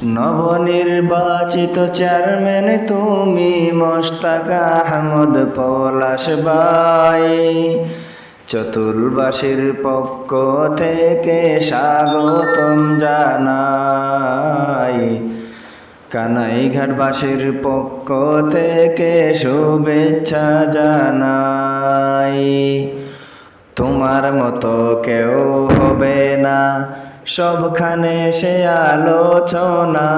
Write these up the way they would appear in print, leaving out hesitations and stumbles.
নবনির্বাচিত চেয়ারম্যান তুমি মোশতাক আহমদ পলাশ ভাই। চতুলবাসীর পক্ষ থেকে স্বাগতম জানাই, কানাইঘাটবাসীর পক্ষ থেকে শুভেচ্ছা জানাই। তোমার মতো কেউ হবে না সবখানে সে আলোচনা,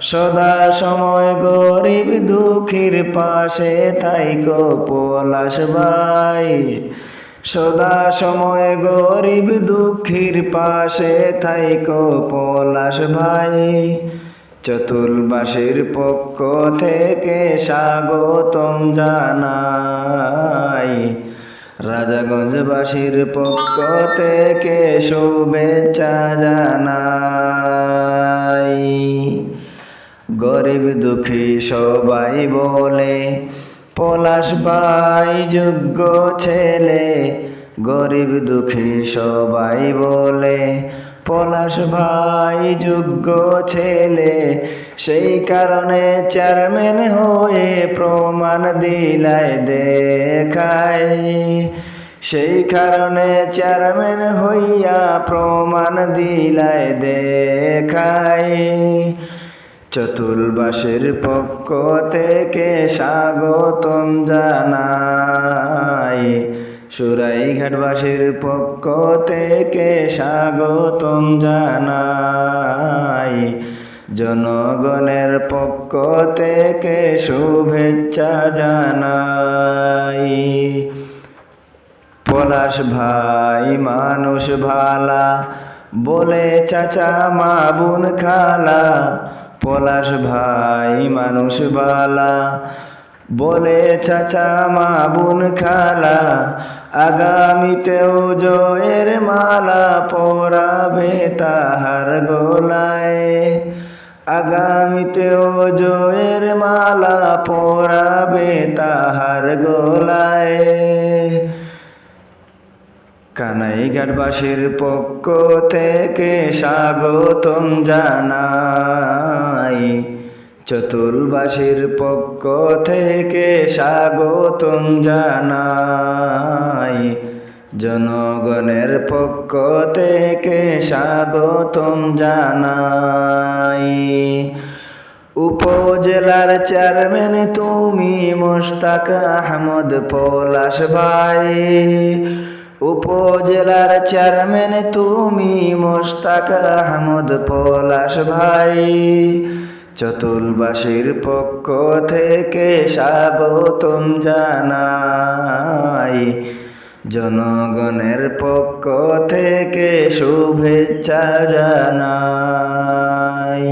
সদা সময় গরিব দুঃখীর পাশে থাইকো পলাশ ভাই। সদা সময় গরিব দুঃখীর পাশে থাইকো পলাশ ভাই। চতুলবাসীর পক্ষ থেকে স্বাগতম জানাই, রাজাগঞ্জবাসীর পক্ষ থেকে শুভেচ্ছা জানাই। গরিব দুঃখী সবাই বলে পলাশ ভাই যোগ্য ছেলে। গরিব দুঃখী সবাই বলে পলাশ ভাই যোগ্য ছেলে। সেই কারণে চেয়ারম্যান হয়ে প্রমাণ দিলাই দেখাই। সেই কারণে চেয়ারম্যান হইয়া প্রমাণ দিলাই দেখাই। চতুলবাসীর পক্ষ থেকে স্বাগতম জানাই, সুরাইঘাটবাসীর পক্ষ থেকে স্বাগতম জানাই। জনগণের পক্ষ থেকে শুভেচ্ছা জানাই। পলাশ ভাই মানুষ ভালা বলে চাচা মা বোন খালা। পলাশ ভাই মানুষ ভালা বলে চাচা মা বোন খালা। আগামীতেও জয়ের মালা পরাবে তাহার গলায়। আগামীতেও জয়ের মালা পরাবে তাহার গলায়। কানাইঘাটবাসীর পক্ষ থেকে স্বাগতম জানাই, চতুলবাসীর পক্ষ থেকে স্বাগতম জানাই। জনগণের পক্ষ থেকে স্বাগতম জানাই। উপজেলার চেয়ারম্যান তুমি মোশতাক আহমদ পলাশ ভাই। উপজেলার চেয়ারম্যান তুমি মোশতাক আহমদ পলাশ ভাই। চতুলবাসীর পক্ষ থেকে স্বাগতম জানাই, জনগণের পক্ষ থেকে শুভেচ্ছা জানাই।